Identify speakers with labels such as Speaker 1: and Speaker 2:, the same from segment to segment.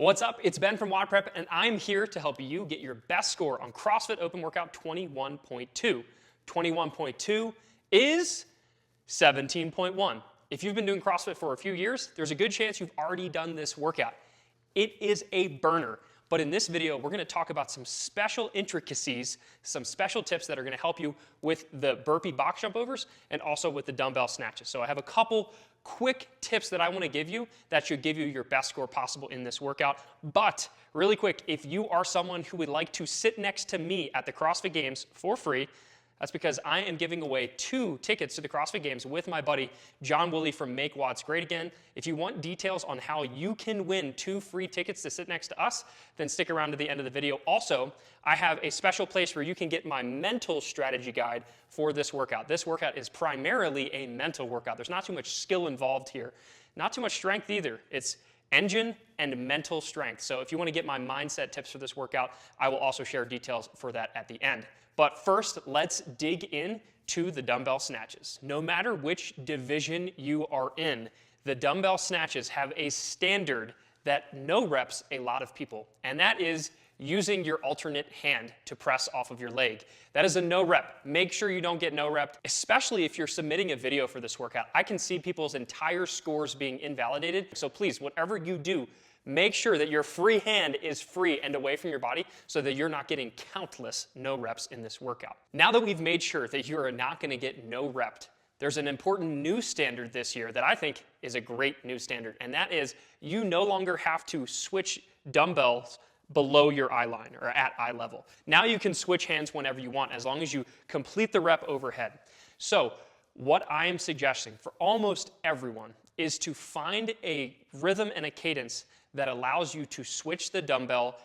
Speaker 1: What's up? It's Ben from WOD Prep, and I'm here to help you get your best score on CrossFit Open Workout 21.2. 21.2 is 17.1. If you've been doing CrossFit for a few years, there's a good chance you've already done this workout. It is a burner, but in this video, we're gonna talk about some special intricacies, some special tips that are gonna help you with the burpee box jump overs and also with the dumbbell snatches. So I have a couple quick tips that I want to give you that should give you your best score possible in this workout. But really quick, if you are someone who would like to sit next to me at the CrossFit Games for free, that's because I am giving away 2 tickets to the CrossFit Games with my buddy John Woolley from Make WODs Great Again. If you want details on how you can win 2 free tickets to sit next to us, then stick around to the end of the video. Also, I have a special place where you can get my mental strategy guide for this workout. This workout is primarily a mental workout. There's not too much skill involved here. Not too much strength either. It's engine and mental strength. So if you want to get my mindset tips for this workout, I will also share details for that at the end. But first, let's dig in to the dumbbell snatches. No matter which division you are in, the dumbbell snatches have a standard that no reps a lot of people, and that is using your alternate hand to press off of your leg. That is a no rep. Make sure you don't get no rep, especially if you're submitting a video for this workout. I can see people's entire scores being invalidated. So please, whatever you do, make sure that your free hand is free and away from your body so that you're not getting countless no reps in this workout. Now that we've made sure that you are not gonna get no repped, there's an important new standard this year that I think is a great new standard, and that is you no longer have to switch dumbbells below your eye line or at eye level. Now you can switch hands whenever you want as long as you complete the rep overhead. So what I am suggesting for almost everyone is to find a rhythm and a cadence that allows you to switch the dumbbell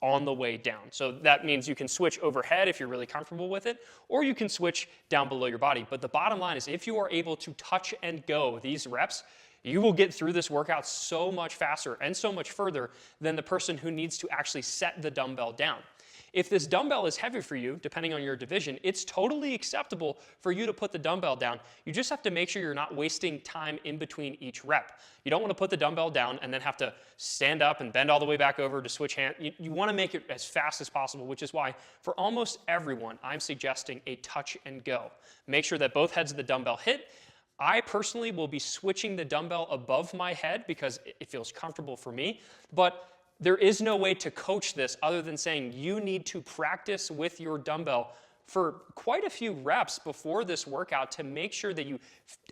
Speaker 1: on the way down. So that means you can switch overhead if you're really comfortable with it, or you can switch down below your body. But the bottom line is if you are able to touch and go these reps, you will get through this workout so much faster and so much further than the person who needs to actually set the dumbbell down. If this dumbbell is heavy for you, depending on your division, it's totally acceptable for you to put the dumbbell down. You just have to make sure you're not wasting time in between each rep. You don't want to put the dumbbell down and then have to stand up and bend all the way back over to switch hands. You want to make it as fast as possible, which is why for almost everyone, I'm suggesting a touch and go. Make sure that both heads of the dumbbell hit. I personally will be switching the dumbbell above my head because it feels comfortable for me, but there is no way to coach this other than saying you need to practice with your dumbbell for quite a few reps before this workout to make sure that you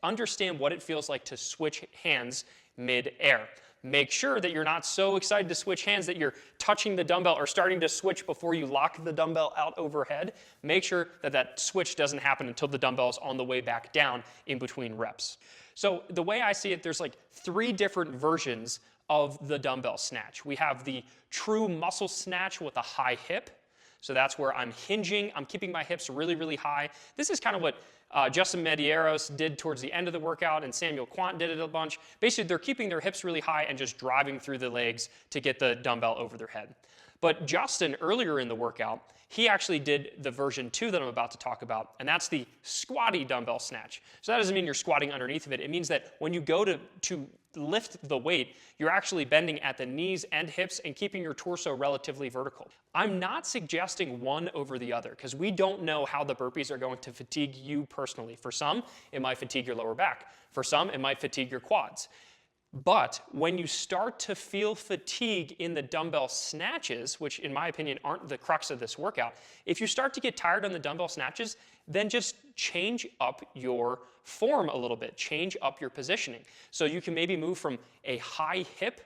Speaker 1: understand what it feels like to switch hands mid-air. Make sure that you're not so excited to switch hands that you're touching the dumbbell or starting to switch before you lock the dumbbell out overhead. Make sure that that switch doesn't happen until the dumbbell is on the way back down in between reps. So the way I see it, there's like 3 different versions of the dumbbell snatch. We have the true muscle snatch with a high hip. So that's where I'm hinging, I'm keeping my hips really, really high. This is kind of what Justin Medeiros did towards the end of the workout, and Samuel Quant did it a bunch. Basically, they're keeping their hips really high and just driving through the legs to get the dumbbell over their head. But Justin, earlier in the workout, he actually did the version 2 that I'm about to talk about, and that's the squatty dumbbell snatch. So that doesn't mean you're squatting underneath of it. It means that when you go to lift the weight, you're actually bending at the knees and hips and keeping your torso relatively vertical. I'm not suggesting one over the other because we don't know how the burpees are going to fatigue you personally. For some, it might fatigue your lower back. For some, it might fatigue your quads. But when you start to feel fatigue in the dumbbell snatches, which in my opinion aren't the crux of this workout, if you start to get tired on the dumbbell snatches, then just change up your form a little bit, change up your positioning. So you can maybe move from a high hip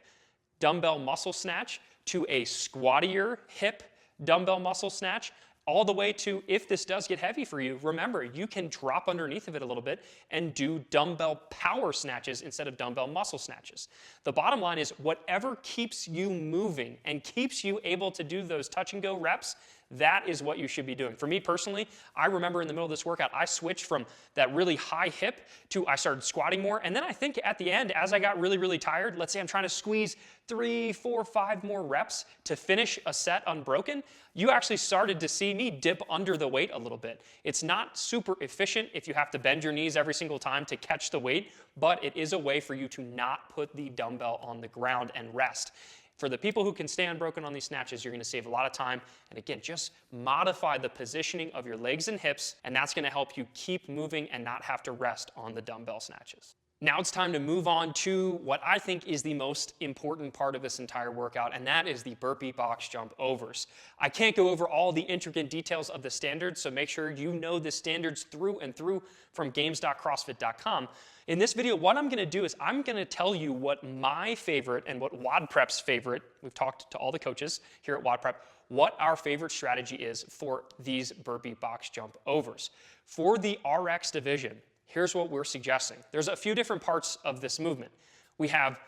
Speaker 1: dumbbell muscle snatch to a squattier hip dumbbell muscle snatch, all the way to, if this does get heavy for you, remember, you can drop underneath of it a little bit and do dumbbell power snatches instead of dumbbell muscle snatches. The bottom line is whatever keeps you moving and keeps you able to do those touch and go reps, that is what you should be doing. For me personally, I remember in the middle of this workout, I switched from that really high hip to I started squatting more. And then I think at the end, as I got really, really tired, let's say I'm trying to squeeze 3, 4, 5 more reps to finish a set unbroken, you actually started to see me dip under the weight a little bit. It's not super efficient if you have to bend your knees every single time to catch the weight, but it is a way for you to not put the dumbbell on the ground and rest. For the people who can stay unbroken on these snatches, you're going to save a lot of time. And again, just modify the positioning of your legs and hips, and that's going to help you keep moving and not have to rest on the dumbbell snatches. Now it's time to move on to what I think is the most important part of this entire workout, and that is the burpee box jump overs. I can't go over all the intricate details of the standards, so make sure you know the standards through and through from games.crossfit.com. In this video, what I'm going to do is I'm going to tell you what my favorite and what WODprep's favorite, we've talked to all the coaches here at WODprep, what our favorite strategy is for these burpee box jump overs. For the RX division, here's what we're suggesting. There's a few different parts of this movement. We have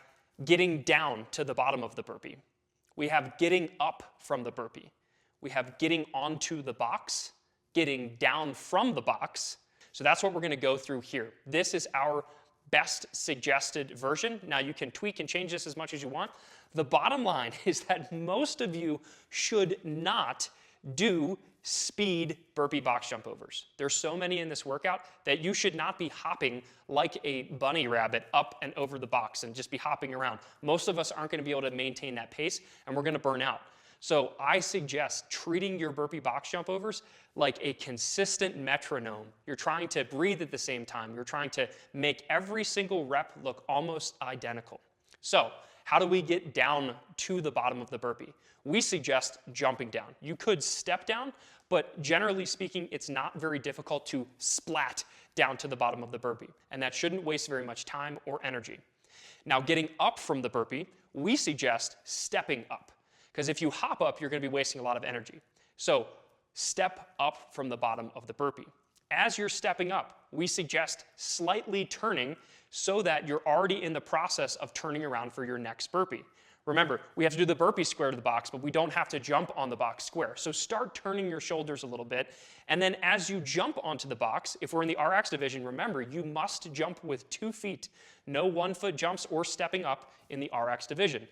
Speaker 1: getting down to the bottom of the burpee. We have getting up from the burpee. We have getting onto the box, getting down from the box. So that's what we're going to go through here. This is our best suggested version. Now you can tweak and change this as much as you want. The bottom line is that most of you should not do speed burpee box jump overs. There's so many in this workout that you should not be hopping like a bunny rabbit up and over the box and just be hopping around. Most of us aren't going to be able to maintain that pace, and we're going to burn out. So I suggest treating your burpee box jump overs like a consistent metronome. You're trying to breathe at the same time. You're trying to make every single rep look almost identical. So how do we get down to the bottom of the burpee? We suggest jumping down. You could step down, but generally speaking, it's not very difficult to splat down to the bottom of the burpee, and that shouldn't waste very much time or energy. Now, getting up from the burpee, we suggest stepping up, because if you hop up, you're going to be wasting a lot of energy. So step up from the bottom of the burpee. As you're stepping up, we suggest slightly turning so that you're already in the process of turning around for your next burpee. Remember, we have to do the burpee square to the box, but we don't have to jump on the box square. So start turning your shoulders a little bit. And then as you jump onto the box, if we're in the RX division, remember, you must jump with 2 feet. No 1 foot jumps or stepping up in the RX division.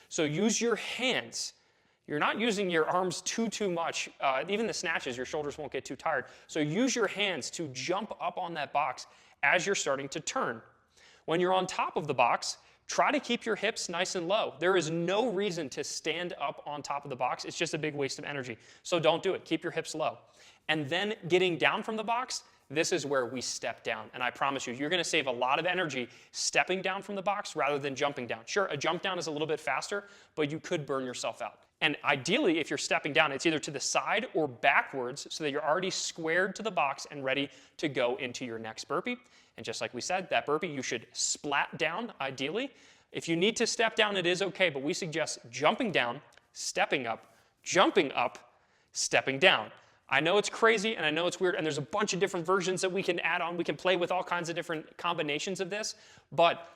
Speaker 1: So use your hands. You're not using your arms too much. Even the snatches, your shoulders won't get too tired. So use your hands to jump up on that box as you're starting to turn. When you're on top of the box, try to keep your hips nice and low. There is no reason to stand up on top of the box. It's just a big waste of energy. So don't do it. Keep your hips low. And then getting down from the box, this is where we step down. And I promise you, you're going to save a lot of energy stepping down from the box rather than jumping down. Sure, a jump down is a little bit faster, but you could burn yourself out. And ideally, if you're stepping down, it's either to the side or backwards so that you're already squared to the box and ready to go into your next burpee. And just like we said, that burpee, you should splat down, ideally. If you need to step down, it is okay, but we suggest jumping down, stepping up, jumping up, stepping down. I know it's crazy, and I know it's weird, and there's a bunch of different versions that we can add on. We can play with all kinds of different combinations of this, but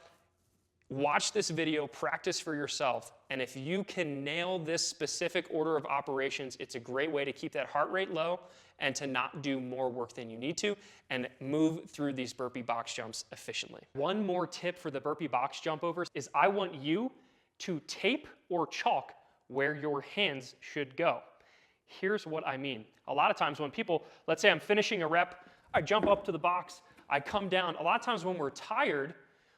Speaker 1: watch this video, practice for yourself, and if you can nail this specific order of operations, it's a great way to keep that heart rate low and to not do more work than you need to and move through these burpee box jumps efficiently. One more tip for the burpee box jump overs is I want you to tape or chalk where your hands should go. Here's what I mean. A lot of times when people, let's say I'm finishing a rep, I jump up to the box, I come down. A lot of times when we're tired,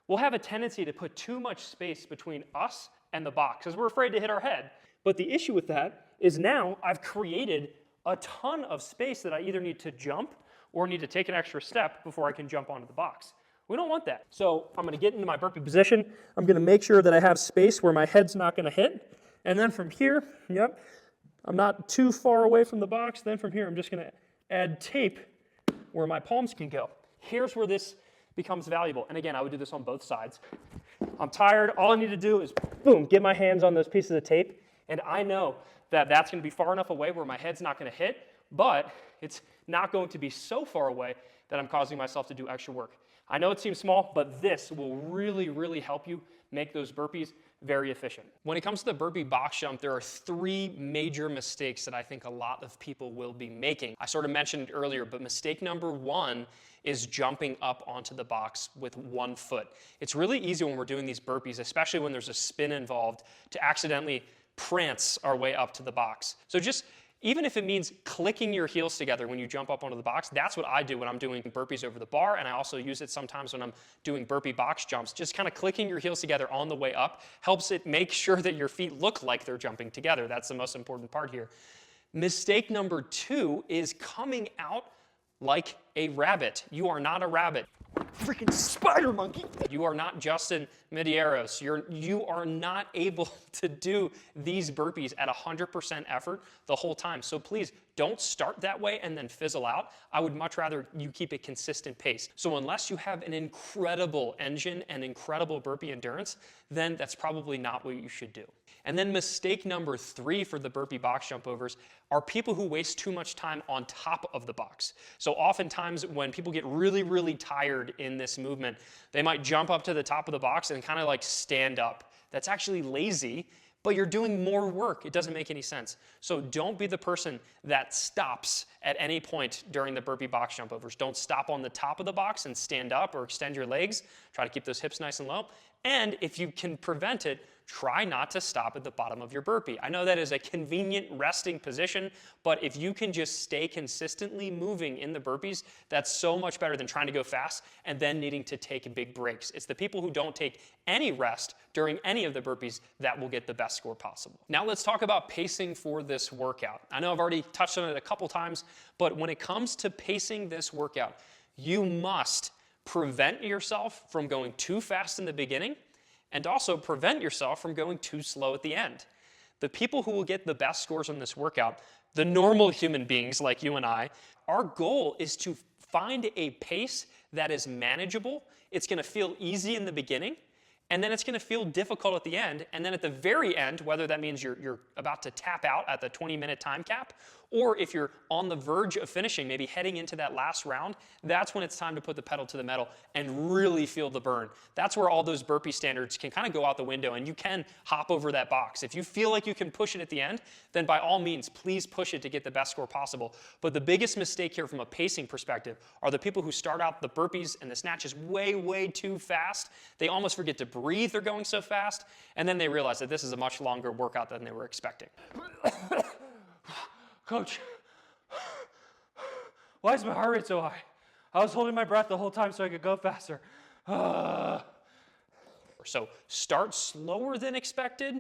Speaker 1: we'll have a tendency to put too much space between us and the box because we're afraid to hit our head. But the issue with that is now I've created a ton of space that I either need to jump or need to take an extra step before I can jump onto the box. We don't want that. So I'm going to get into my burpee position. I'm going to make sure that I have space where my head's not going to hit. And then from here, I'm not too far away from the box. Then from here, I'm just going to add tape where my palms can go. Here's where this becomes valuable. And again, I would do this on both sides. I'm tired. All I need to do is, boom, get my hands on those pieces of tape. And I know that that's going to be far enough away where my head's not going to hit, but it's not going to be so far away that I'm causing myself to do extra work. I know it seems small, but this will really, really help you make those burpees very efficient. When it comes to the burpee box jump, there are 3 major mistakes that I think a lot of people will be making. I sort of mentioned it earlier, but mistake number 1 is jumping up onto the box with 1 foot. It's really easy when we're doing these burpees, especially when there's a spin involved, to accidentally prance our way up to the box. So just Even if it means clicking your heels together when you jump up onto the box, that's what I do when I'm doing burpees over the bar, and I also use it sometimes when I'm doing burpee box jumps. Just kind of clicking your heels together on the way up helps it make sure that your feet look like they're jumping together. That's the most important part here. Mistake number 2 is coming out like a rabbit. You are not a rabbit.
Speaker 2: Freaking spider monkey.
Speaker 1: You are not Justin Medeiros. You are not able to do these burpees at 100% effort the whole time. So please don't start that way and then fizzle out. I would much rather you keep a consistent pace. So unless you have an incredible engine and incredible burpee endurance, then that's probably not what you should do. And then mistake number 3 for the burpee box jump overs are people who waste too much time on top of the box. So oftentimes when people get really, really tired in this movement, they might jump up to the top of the box and kind of like stand up. That's actually lazy, but you're doing more work. It doesn't make any sense. So don't be the person that stops at any point during the burpee box jump overs. Don't stop on the top of the box and stand up or extend your legs. Try to keep those hips nice and low. And if you can prevent it, try not to stop at the bottom of your burpee. I know that is a convenient resting position, but if you can just stay consistently moving in the burpees, that's so much better than trying to go fast and then needing to take big breaks. It's the people who don't take any rest during any of the burpees that will get the best score possible. Now let's talk about pacing for this workout. I know I've already touched on it a couple times, but when it comes to pacing this workout, you must prevent yourself from going too fast in the beginning and also prevent yourself from going too slow at the end. The people who will get the best scores on this workout, the normal human beings like you and I, our goal is to find a pace that is manageable. It's gonna feel easy in the beginning, and then it's gonna feel difficult at the end, and then at the very end, whether that means you're about to tap out at the 20-minute time cap, or if you're on the verge of finishing, maybe heading into that last round, that's when it's time to put the pedal to the metal and really feel the burn. That's where all those burpee standards can kind of go out the window, and you can hop over that box. If you feel like you can push it at the end, then by all means, please push it to get the best score possible. But the biggest mistake here from a pacing perspective are the people who start out the burpees and the snatches way, way too fast. They almost forget to breathe, they're going so fast, and then they realize that this is a much longer workout than they were expecting.
Speaker 2: Coach, why is my heart rate so high? I was holding my breath the whole time so I could go faster.
Speaker 1: So start slower than expected,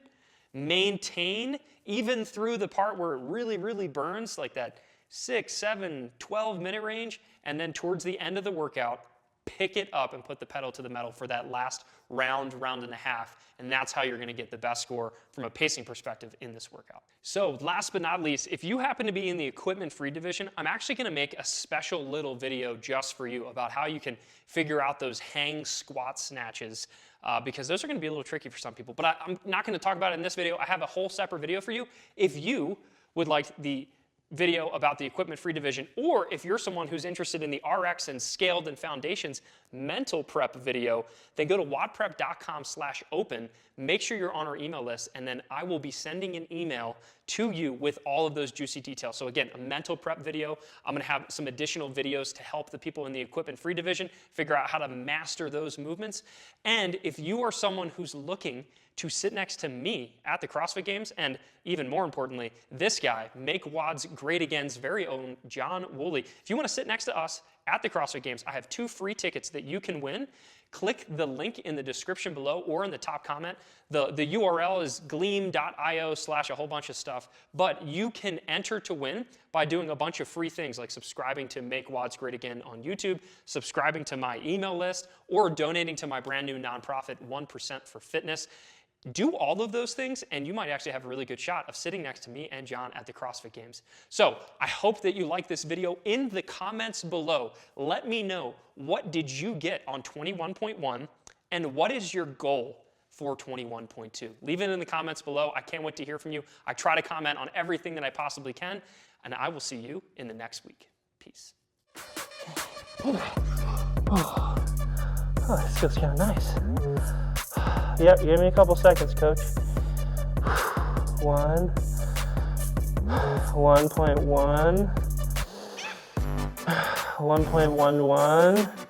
Speaker 1: maintain even through the part where it really, really burns, like that 6, 7, 12-minute range, and then towards the end of the workout, pick it up and put the pedal to the metal for that last round and a half, and that's how you're gonna get the best score from a pacing perspective in this workout. So last but not least, if you happen to be in the equipment-free division, I'm actually gonna make a special little video just for you about how you can figure out those hang squat snatches, because those are gonna be a little tricky for some people, but I'm not gonna talk about it in this video. I have a whole separate video for you. If you would like the video about the equipment-free division, or if you're someone who's interested in the RX and Scaled and Foundations mental prep video, then go to wadprep.com/open, make sure you're on our email list, and then I will be sending an email to you with all of those juicy details. So again, a mental prep video. I'm gonna have some additional videos to help the people in the equipment-free division figure out how to master those movements. And if you are someone who's looking to sit next to me at the CrossFit Games, and even more importantly, this guy, Make WODs Great Again's very own John Woolley. If you want to sit next to us at the CrossFit Games, I have 2 free tickets that you can win. Click the link in the description below or in the top comment. The URL is gleam.io/a whole bunch of stuff, but you can enter to win by doing a bunch of free things like subscribing to Make WODs Great Again on YouTube, subscribing to my email list, or donating to my brand new nonprofit 1% for Fitness. Do all of those things, and you might actually have a really good shot of sitting next to me and John at the CrossFit Games. So I hope that you like this video. In the comments below, let me know, what did you get on 21.1, and what is your goal for 21.2? Leave it in the comments below. I can't wait to hear from you. I try to comment on everything that I possibly can, and I will see you in the next week. Peace.
Speaker 2: Oh, this feels kind of nice. Yep, give me a couple seconds, coach. 1.1, 1.11,